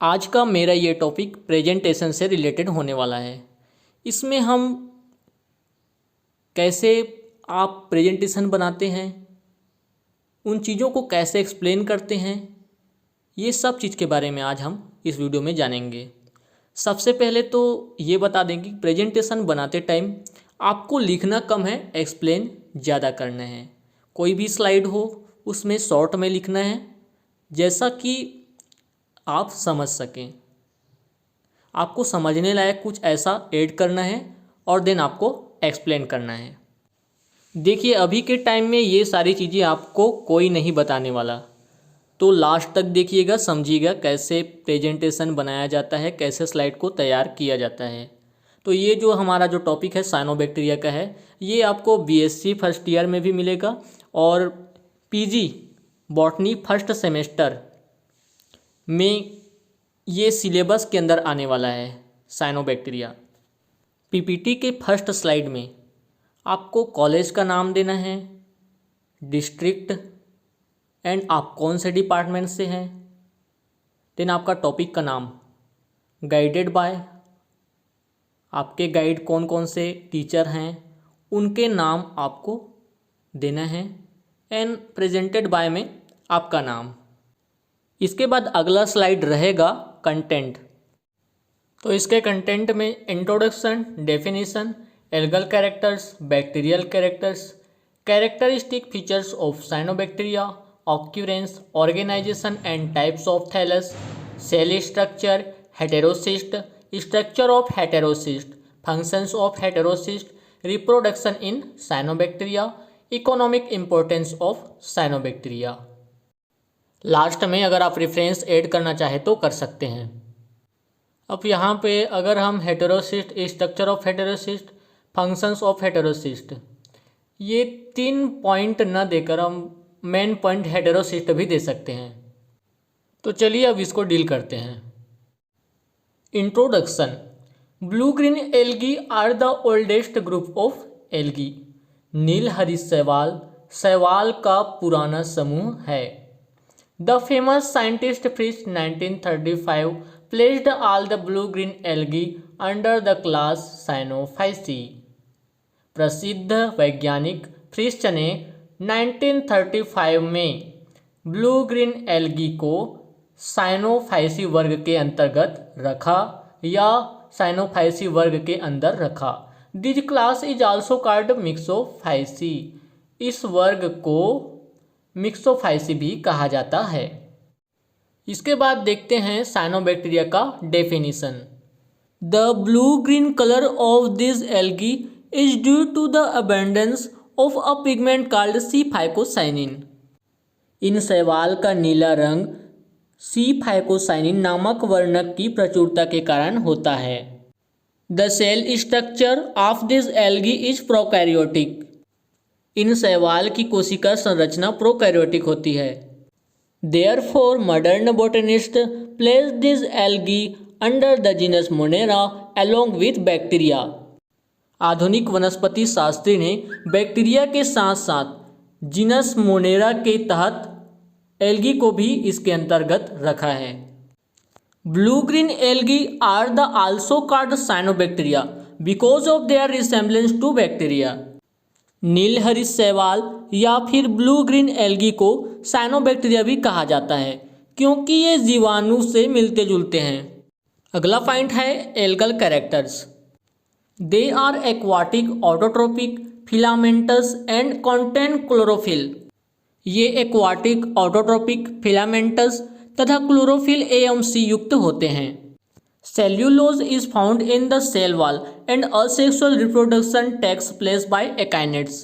आज का मेरा ये टॉपिक प्रेजेंटेशन से रिलेटेड होने वाला है। इसमें हम कैसे आप प्रेजेंटेशन बनाते हैं, उन चीज़ों को कैसे एक्सप्लेन करते हैं, ये सब चीज़ के बारे में आज हम इस वीडियो में जानेंगे। सबसे पहले तो ये बता दें कि प्रेजेंटेशन बनाते टाइम आपको लिखना कम है, एक्सप्लेन ज़्यादा करना है। कोई भी स्लाइड हो उसमें शॉर्ट में लिखना है, जैसा कि आप समझ सकें। आपको समझने लायक कुछ ऐसा ऐड करना है और देन आपको एक्सप्लेन करना है। देखिए, अभी के टाइम में ये सारी चीज़ें आपको कोई नहीं बताने वाला, तो लास्ट तक देखिएगा, समझिएगा कैसे प्रेजेंटेशन बनाया जाता है, कैसे स्लाइड को तैयार किया जाता है। तो ये जो हमारा जो टॉपिक है साइनोबैक्टीरिया का है, ये आपको बीएससी फर्स्ट ईयर में भी मिलेगा और पीजी बॉटनी फर्स्ट सेमेस्टर में ये सिलेबस के अंदर आने वाला है। साइनोबैक्टीरिया पीपीटी के फर्स्ट स्लाइड में आपको कॉलेज का नाम देना है, डिस्ट्रिक्ट एंड आप कौन से डिपार्टमेंट से हैं, देन आपका टॉपिक का नाम, गाइडेड बाय, आपके गाइड कौन कौन से टीचर हैं उनके नाम आपको देना है, एंड प्रेजेंटेड बाय में आपका नाम। इसके बाद अगला स्लाइड रहेगा कंटेंट। तो इसके कंटेंट में introduction, definition, algal characters, bacterial characters, characteristic features of cyanobacteria, occurrence, organization and types of thallus, cell structure, heterocyst, structure of heterocyst, functions of heterocyst, reproduction in cyanobacteria, economic importance of cyanobacteria. Last में अगर आप reference add करना चाहे तो कर सकते हैं। अब यहाँ पे अगर हम heterocyst, structure of heterocyst, functions of heterocyst, ये 3 पॉइंट न देकर हम मेन पॉइंट हेटेरोसिस्ट भी दे सकते हैं। तो चलिए अब इसको डील करते हैं। Introduction. Blue green algae are the oldest group of algae. नील हरी शैवाल शैवाल का पुराना समूह है। The famous scientist Frisch 1935 placed all the blue-green algae under the class Cyanophyceae। प्रसिद्ध वैज्ञानिक फ्रिश ने 1935 में ब्लू ग्रीन एल्गी को साइनोफाइसी वर्ग के अंतर्गत रखा या साइनोफाइसी वर्ग के अंदर रखा। This class is also called Myxophyceae. इस वर्ग को मिक्सोफाइसी भी कहा जाता है। इसके बाद देखते हैं साइनोबैक्टीरिया का definition. The blue green colour of this algae is due to the abundance of a pigment called C phycocyanin. इन शैवाल का नीला रंग सी फाइकोसाइनिन नामक वर्णक की प्रचुरता के कारण होता है। The cell structure of this algae is prokaryotic. इन शैवाल की कोशिका संरचना प्रोकैरियोटिक होती है। Therefore modern botanist place this algae under the genus Monera along with bacteria. आधुनिक वनस्पति शास्त्री ने बैक्टीरिया के साथ साथ जीनस मोनेरा के तहत एल्गी को भी इसके अंतर्गत रखा है। Blue green algae are the also called cyanobacteria because of their resemblance to bacteria. नील हरी शैवाल या फिर ब्लू ग्रीन एल्गी को साइनोबैक्टीरिया भी कहा जाता है क्योंकि ये जीवाणु से मिलते जुलते हैं। अगला पॉइंट है algal characters. They are aquatic, autotrophic, filamentous and contain chlorophyll. ये एक्वाटिक, ऑटोट्रोपिक, फिलामेंटस तथा क्लोरोफिल एएमसी युक्त होते हैं। Cellulose is found in the cell wall and asexual reproduction takes place by akinetes.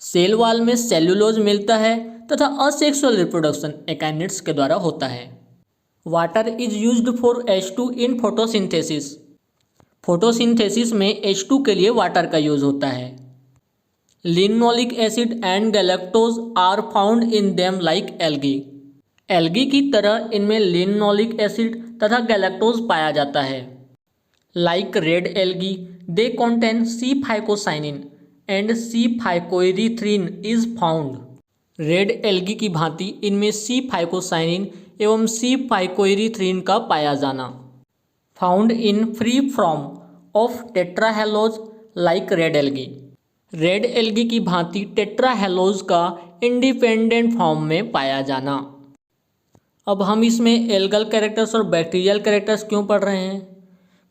Cell wall में cellulose मिलता है तथा असेक्सुअल रिप्रोडक्शन एकाइनेट्स के द्वारा होता है। Water is used for H2 in photosynthesis. Photosynthesis में H2 के लिए वाटर का यूज होता है। Linoleic acid and galactose are found in them like algae. Algae की तरह इनमें लिनोलिक एसिड तथा गैलेक्टोज पाया जाता है। Like red algae they contain C phycocyanin and C phycoerythrin is found. Red algae की भांति इनमें सी फाइकोसाइनिन एवं सी फाइकोइरिथ्रिन का पाया जाना। Found in free form of trehalose like red algae. Red algae की भांति टेट्राहेलोज का इंडिपेंडेंट फॉर्म में पाया जाना। अब हम इसमें एल्गल कैरेक्टर्स और बैक्टीरियल कैरेक्टर्स क्यों पढ़ रहे हैं?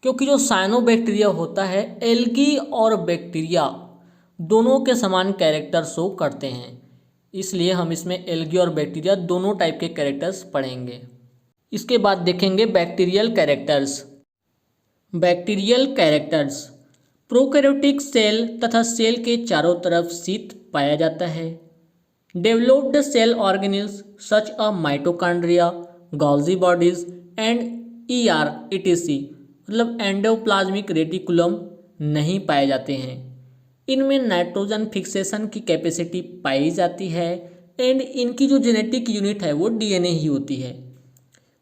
क्योंकि जो साइनोबैक्टीरिया होता है, एल्गी और बैक्टीरिया दोनों के समान कैरेक्टर शो करते हैं, इसलिए हम इसमें एल्गी और बैक्टीरिया दोनों टाइप के कैरेक्टर्स पढ़ेंगे। इसके बाद देखेंगे bacterial characters. Bacterial characters, prokaryotic cell तथा सेल के चारों तरफ शीत पाया जाता है। Developed cell organelles such a mitochondria, golgi bodies and ER/ETC मतलब एंडोप्लाज्मिक रेटिकुलम नहीं पाए जाते हैं। इनमें नाइट्रोजन फिक्सेशन की कैपेसिटी पाई जाती है एंड इनकी जो जेनेटिक यूनिट है वो DNA ही होती है।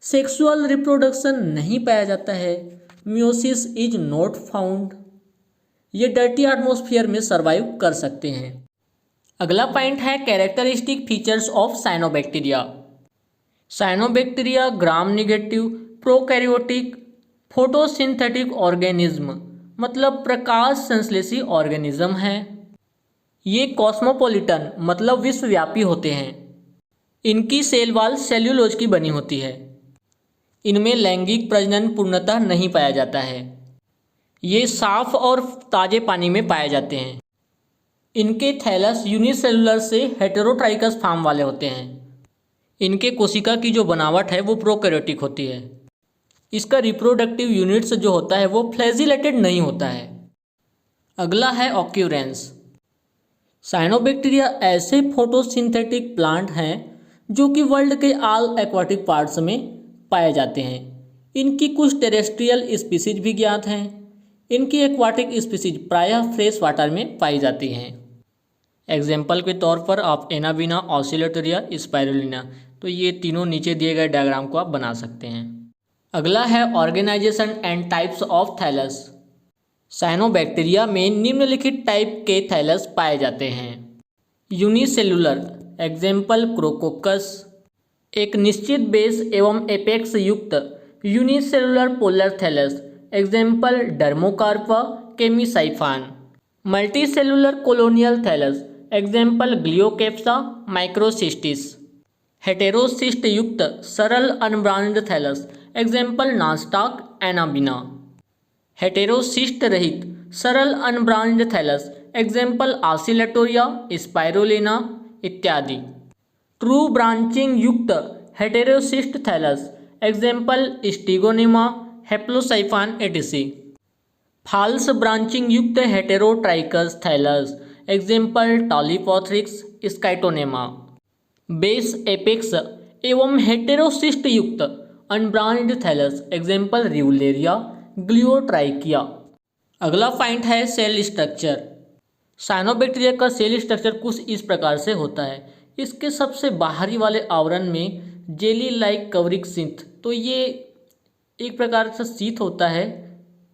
सेक्सुअल रिप्रोडक्शन नहीं पाया जाता है। Meiosis is not found. ये डर्टी एटमॉस्फेयर में सर्वाइव कर सकते हैं। अगला पॉइंट है characteristic features of cyanobacteria. Cyanobacteria gram negative prokaryotic photosynthetic organism मतलब प्रकाश संश्लेषी ऑर्गेनिज्म है। ये कॉस्मोपॉलिटन मतलब विश्वव्यापी होते हैं। इनकी सेल वॉल सेल्यूलोज की बनी होती है। इनमें लैंगिक प्रजनन पूर्णतः नहीं पाया जाता है। ये साफ और ताजे पानी में पाए जाते हैं। इनके थैलस यूनिसेलुलर से हेटेरोट्राइकस फॉर्म वाले होते हैं। इनके कोशिका की जो बनावट है वो प्रोकैरियोटिक होती है। इसका रिप्रोडक्टिव यूनिट्स जो होता है वो फ्लैजिलेटेड नहीं होता है। अगला है ऑक्यूरेंस। साइनोबैक्टीरिया ऐसे फोटोसिंथेटिक प्लांट हैं जो कि वर्ल्ड के ऑल एक्वाटिक पार्ट्स में पाए जाते हैं। इनकी कुछ टेरेस्ट्रियल स्पीसीज भी ज्ञात हैं। इनकी एक्वाटिक स्पीसीज प्रायः फ्रेश वाटर में पाई जाती हैं। एग्जाम्पल के तौर पर आप एनाबीना, ऑसिलेटरिया, स्पाइरुलिना, तो ये तीनों नीचे दिए गए डायग्राम को आप बना सकते हैं। अगला है organization and types of thallus. Cyanobacteria में निम्नलिखित टाइप के थैलस पाए जाते हैं। यूनिसेलुलर, एग्जाम्पल क्रोकोकस, एक निश्चित बेस एवं एपेक्स युक्त unicellular polar thallus, example Dermocarpa, Chamaesiphon. Multicellular colonial thallus, example Gloeocapsa, Microcystis. Heterocyst युक्त सरल unbranched thallus, example Nostoc, Anabaena. Heterocyst रहित सरल unbranched thallus, example Oscillatoria, Spirulina इत्यादि। ट्रू ब्रांचिंग युक्त heterocyst thallus, example Stigonema, Haplosiphon etc। False branching युक्त heterotrichous thallus, example Tolypothrix, Scytonema. Base apex एवं heterocyst युक्त unbranched thallus, example Rivularia, Gloeotrichia. अगला point है cell structure. Cyanobacteria का cell structure कुछ इस प्रकार से होता है। इसके सबसे बाहरी वाले आवरण में जेली लाइक कवरिंग शीथ, तो ये एक प्रकार से शीथ होता है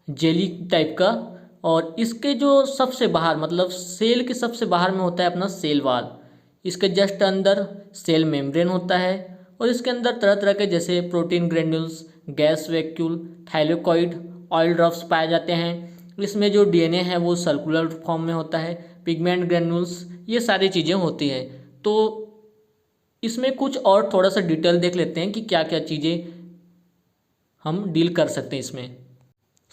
जेली टाइप का, और इसके जो सबसे बाहर मतलब सेल के सबसे बाहर में होता है अपना सेल वॉल। इसके जस्ट अंदर सेल मेम्ब्रेन होता है और इसके अंदर तरह तरह के जैसे protein granules, gas vacuole, thylakoid, oil drops पाए जाते हैं। इसमें जो DNA है वो सर्कुलर फॉर्म में होता है, पिगमेंट ग्रेन्यूल्स, ये सारी चीज़ें होती है। तो इसमें कुछ और थोड़ा सा डिटेल देख लेते हैं कि क्या क्या चीज़ें हम डील कर सकते हैं इसमें।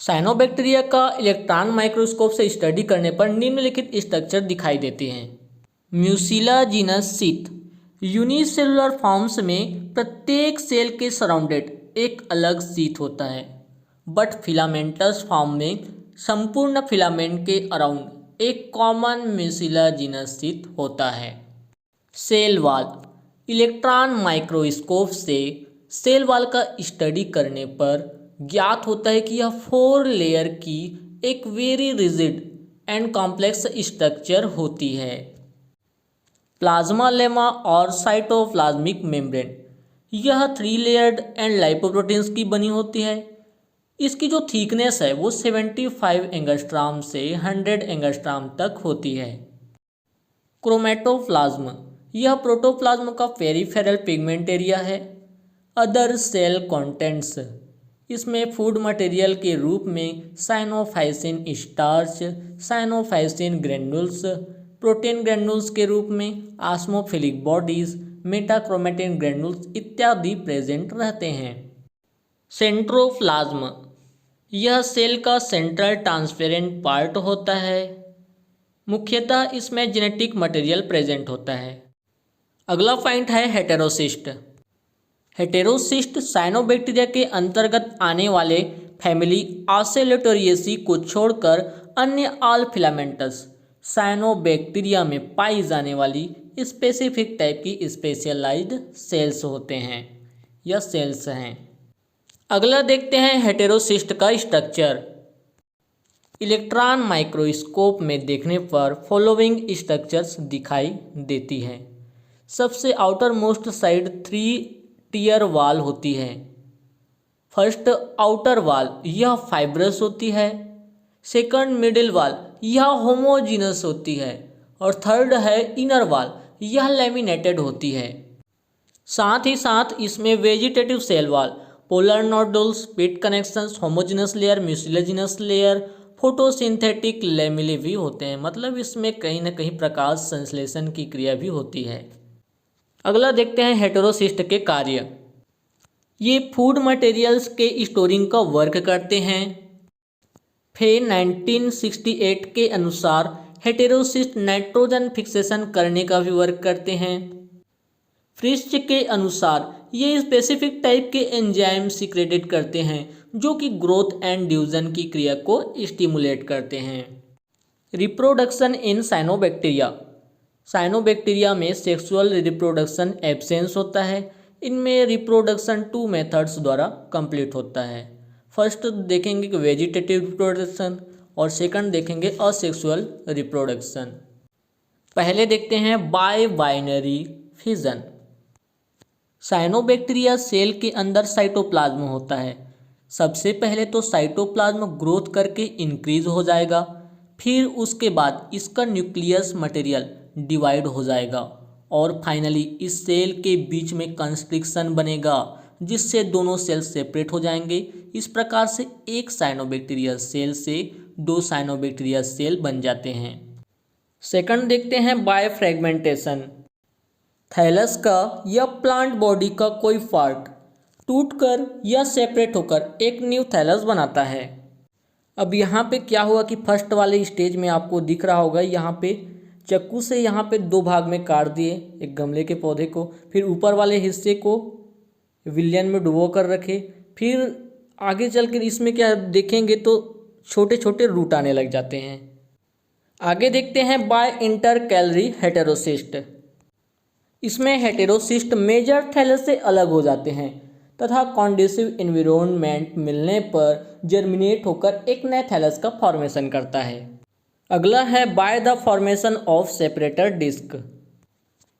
साइनोबैक्टीरिया का इलेक्ट्रॉन माइक्रोस्कोप से स्टडी करने पर निम्नलिखित स्ट्रक्चर दिखाई देते हैं। म्यूसिलाजिनस शीथ, यूनिसेलुलर फॉर्म्स में प्रत्येक सेल के सराउंडेड एक अलग शीथ होता है, बट फिलामेंटस फॉर्म में संपूर्ण फिलामेंट के अराउंड एक कॉमन म्यूसिलाजिनस शीथ होता है। सेल वॉल, इलेक्ट्रॉन माइक्रोस्कोप से सेल वॉल का स्टडी करने पर ज्ञात होता है कि यह 4 लेयर की एक very rigid and complex structure होती है। प्लाज्मा लेमा और साइटोप्लाज्मिक मेम्ब्रेन, यह 3 लेयर्ड एंड लाइपोप्रोटीन्स की बनी होती है। इसकी जो थिकनेस है वो 75 एंगस्ट्रॉम से 100 एंगस्ट्रॉम तक होती है। क्रोमेटोप्लाज्म, यह प्रोटोप्लाज्म का पेरिफेरल पिगमेंट एरिया है। अदर सेल कंटेंट्स, इसमें फूड मटेरियल के रूप में cyanophycin starch, cyanophycin granules, protein granules के रूप में ऑस्मोफिलिक बॉडीज, मेटाक्रोमेटिन ग्रेन्यूल्स इत्यादि प्रेजेंट रहते हैं। सेंट्रोप्लाज्म, यह सेल का सेंट्रल ट्रांसपेरेंट पार्ट होता है। मुख्यतः इसमें जेनेटिक मटेरियल प्रेजेंट होता है। अगला पॉइंट है हेटेरोसिस्ट। हेटेरोसिस्ट साइनोबैक्टीरिया के अंतर्गत आने वाले फैमिली ऑसेलेटोरिएसी को छोड़कर अन्य ऑल फिलामेंटस साइनोबैक्टीरिया में पाई जाने वाली स्पेसिफिक टाइप की स्पेशलाइज्ड सेल्स होते हैं या सेल्स हैं। अगला देखते हैं हेटेरोसिस्ट का स्ट्रक्चर। इलेक्ट्रॉन माइक्रोस्कोप में देखने पर फॉलोइंग स्ट्रक्चर्स दिखाई देती है। सबसे आउटर मोस्ट साइड 3 टियर वाल होती है। फर्स्ट आउटर वाल यह फाइब्रस होती है, सेकंड मिडिल वाल यह होमोजीनस होती है और थर्ड है इनर वाल यह लैमिनेटेड होती है। साथ ही साथ इसमें vegetative cell wall, polar nodules, pit connections, homogeneous layer, mucilaginous layer, photosynthetic lamellae भी होते हैं। मतलब इसमें कहीं ना कहीं प्रकाश संश्लेषण की क्रिया भी होती है। अगला देखते हैं हेटेरोसिस्ट के कार्य। ये फूड मटेरियल्स के स्टोरिंग का वर्क करते हैं। फे 1968 के अनुसार हेटेरोसिस्ट नाइट्रोजन फिक्सेशन करने का भी वर्क करते हैं। फ्रिश्च के अनुसार ये स्पेसिफिक टाइप के एंजाइम सीक्रेटेड करते हैं जो कि ग्रोथ एंड डिवीजन की क्रिया को स्टिमुलेट करते हैं। रिप्रोडक्शन इन साइनोबैक्टीरिया, साइनोबैक्टीरिया में सेक्सुअल रिप्रोडक्शन एब्सेंस होता है। इनमें रिप्रोडक्शन 2 मेथड्स द्वारा कंप्लीट होता है। फर्स्ट देखेंगे कि वेजिटेटिव रिप्रोडक्शन और सेकंड देखेंगे असेक्सुअल रिप्रोडक्शन। पहले देखते हैं बाइनरी फिजन। साइनोबैक्टीरिया सेल के अंदर साइटोप्लाज्म होता है। सबसे पहले तो साइटोप्लाज्म ग्रोथ करके इंक्रीज हो जाएगा, फिर उसके बाद इसका न्यूक्लियस मटेरियल डिवाइड हो जाएगा और फाइनली इस सेल के बीच में कंस्ट्रिक्शन बनेगा जिससे दोनों सेल सेपरेट हो जाएंगे। इस प्रकार से एक साइनोबैक्टीरिया सेल से 2 साइनोबैक्टीरिया सेल बन जाते हैं। सेकंड देखते हैं बायफ्रेगमेंटेशन। थैलस का या प्लांट बॉडी का कोई पार्ट टूटकर या सेपरेट होकर एक न्यू थैलस बनाता है। अब यहाँ पे क्या हुआ कि फर्स्ट वाले स्टेज में आपको दिख रहा होगा, यहाँ पे चाकू से यहाँ पे 2 भाग में काट दिए एक गमले के पौधे को, फिर ऊपर वाले हिस्से को विलयन में डुबो कर रखे, फिर आगे चल कर इसमें क्या देखेंगे तो छोटे छोटे रूट आने लग जाते हैं। आगे देखते हैं बाय इंटरकैलरी हेटेरोसिस्ट। इसमें हेटेरोसिस्ट मेजर थैलस से अलग हो जाते हैं तथा कॉन्ड्यूसिव एनवायरनमेंट मिलने पर जर्मिनेट होकर एक नए थैलस का फॉर्मेशन करता है। अगला है by the formation of separator disc.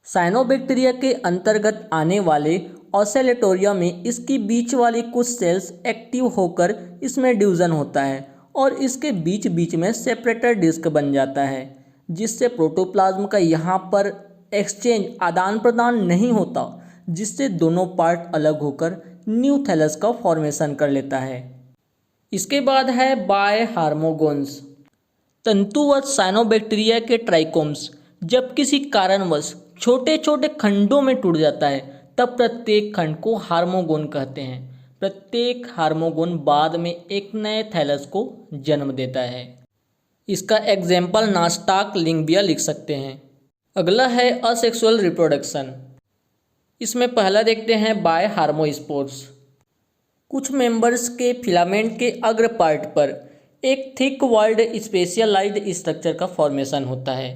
Cyanobacteria के अंतर्गत आने वाले ऑसेलेटोरिया में इसकी बीच वाली कुछ सेल्स एक्टिव होकर इसमें डिवीजन होता है और इसके बीच बीच में सेपरेटर डिस्क बन जाता है जिससे प्रोटोप्लाज्म का यहाँ पर एक्सचेंज आदान प्रदान नहीं होता, जिससे दोनों पार्ट अलग होकर न्यू थैलस का फॉर्मेशन कर लेता है। इसके बाद है बाय हार्मोगोन्स। तंतुवत साइनोबैक्टीरिया के ट्राइकोम्स जब किसी कारणवश छोटे छोटे खंडों में टूट जाता है तब प्रत्येक खंड को हार्मोगोन कहते हैं। प्रत्येक हार्मोगोन बाद में एक नए थैलस को जन्म देता है। इसका एग्जाम्पल नास्टाक लिंबिया लिख सकते हैं। अगला है असेक्सुअल रिप्रोडक्शन। इसमें पहला देखते हैं बाय हार्मोस्पोर्स। कुछ मेंबर्स के फिलामेंट के अग्र पार्ट पर एक थिक वॉल्ड स्पेशलाइज्ड स्ट्रक्चर का फॉर्मेशन होता है।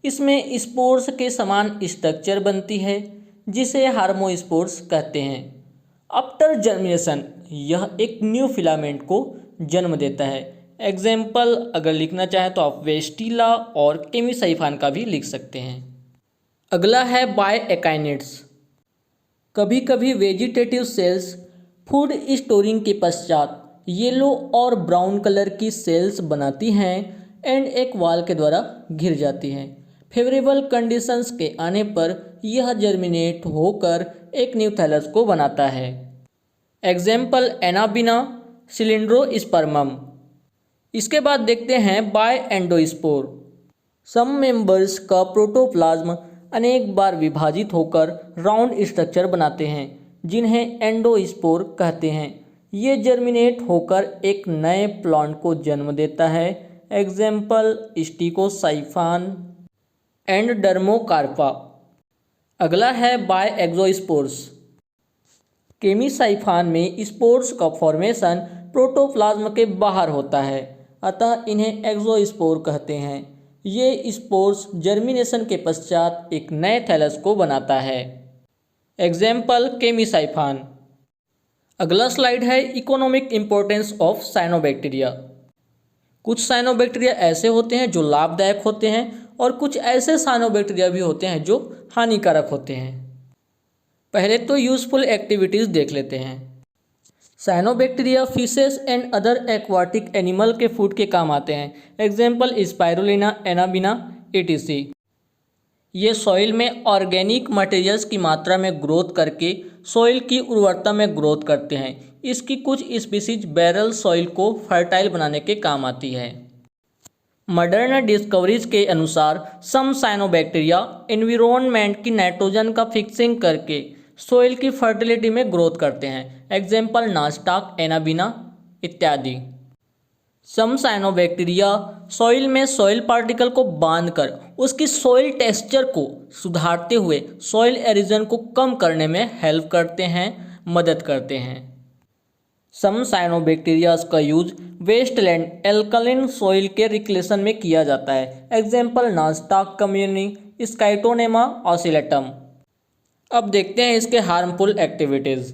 इसमें स्पोर्स के समान स्ट्रक्चर बनती है जिसे हार्मोस्पोर्स कहते हैं। आफ्टर जर्मिनेशन यह एक न्यू फिलामेंट को जन्म देता है। एग्जाम्पल अगर लिखना चाहें तो आप वेस्टिला और केमिसाइफान का भी लिख सकते हैं। अगला है बाय एकाइनेट्स। कभी कभी वेजिटेटिव सेल्स फूड स्टोरिंग के पश्चात येलो और ब्राउन कलर की सेल्स बनाती हैं एंड एक वाल के द्वारा घिर जाती हैं। फेवरेबल कंडीशंस के आने पर यह जर्मिनेट होकर एक न्यू थैलस को बनाता है। Example Anabaena Cylindrospermum. इसके बाद देखते हैं बाय एंडोस्पोर। सम मेंबर्स का प्रोटोप्लाज्म अनेक बार विभाजित होकर राउंड स्ट्रक्चर बनाते हैं जिन्हें एंडोस्पोर कहते हैं। ये जर्मिनेट होकर एक नए प्लांट को जन्म देता है। Example Stichosiphon and Dermocarpa. अगला है बाय एक्सोस्पोर्स। केमीसाइफान में स्पोर्स का फॉर्मेशन प्रोटोप्लाज्म के बाहर होता है, अतः इन्हें एक्सोस्पोर कहते हैं। ये स्पोर्स जर्मिनेशन के पश्चात एक नए थैलस को बनाता है। एग्जाम्पल केमीसाइफान। अगला स्लाइड है इकोनॉमिक इम्पोर्टेंस ऑफ साइनोबैक्टीरिया। कुछ साइनोबैक्टीरिया ऐसे होते हैं जो लाभदायक होते हैं और कुछ ऐसे साइनोबैक्टीरिया भी होते हैं जो हानिकारक होते हैं। पहले तो यूजफुल एक्टिविटीज़ देख लेते हैं। Cyanobacteria fishes and other aquatic animal के फूड के काम आते हैं। Example spirulina, Anabaena etc। ये सॉइल में ऑर्गेनिक मटेरियल्स की मात्रा में ग्रोथ करके सॉइल की उर्वरता में ग्रोथ करते हैं। इसकी कुछ स्पीसीज बैरल सॉइल को फर्टाइल बनाने के काम आती है। मॉडर्न डिस्कवरीज के अनुसार सम साइनोबैक्टीरिया एनवायरनमेंट की नाइट्रोजन का फिक्सिंग करके सॉइल की फर्टिलिटी में ग्रोथ करते हैं। एग्जाम्पल नास्टाक, एनाबिना इत्यादि। सम साइनोबैक्टीरिया सॉइल में सॉइल पार्टिकल को बांधकर उसकी सॉइल टेक्सचर को सुधारते हुए सॉइल एरोजन को कम करने में हेल्प करते हैं, मदद करते हैं। सम साइनोबैक्टीरिया का यूज वेस्टलैंड एल्कलाइन सॉइल के रिक्लेशन में किया जाता है। एग्जाम्पल नास्टाक कम्युनी, स्काइटोनेमा ऑसिलेटम। अब देखते हैं इसके हार्मफुल एक्टिविटीज़।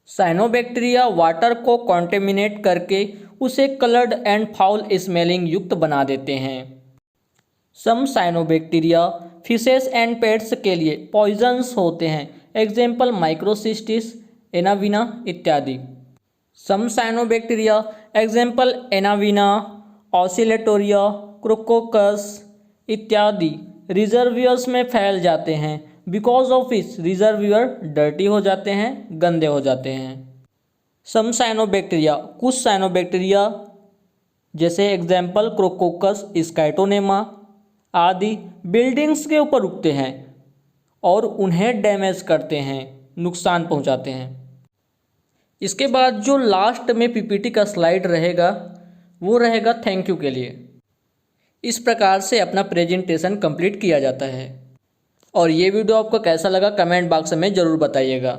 साइनोबैक्टीरिया वाटर को कॉन्टेमिनेट करके उसे कलर्ड एंड फाउल स्मेलिंग युक्त बना देते हैं। सम साइनोबैक्टीरिया फिशेस एंड पेट्स के लिए पॉइजन्स होते हैं। एग्जाम्पल माइक्रोसिस्टिस, एनाविना इत्यादि। सम साइनोबैक्टीरिया एग्जाम्पल एनाविना, ऑसिलेटोरिया, क्रोकोकस इत्यादि रिजर्वियर्स में फैल जाते हैं। बिकॉज ऑफ इस रिजर्वियर डर्टी हो जाते हैं, गंदे हो जाते हैं। सम साइनोबैक्टीरिया कुछ साइनोबैक्टीरिया जैसे एग्जाम्पल क्रोकोकस, स्काइटोनेमा आदि बिल्डिंग्स के ऊपर उगते हैं और उन्हें डैमेज करते हैं, नुकसान पहुंचाते हैं। इसके बाद जो लास्ट में पीपीटी का स्लाइड रहेगा वो रहेगा थैंक यू के लिए। इस प्रकार से अपना प्रेजेंटेशन कंप्लीट किया जाता है। और ये वीडियो आपको कैसा लगा कमेंट बॉक्स में ज़रूर बताइएगा।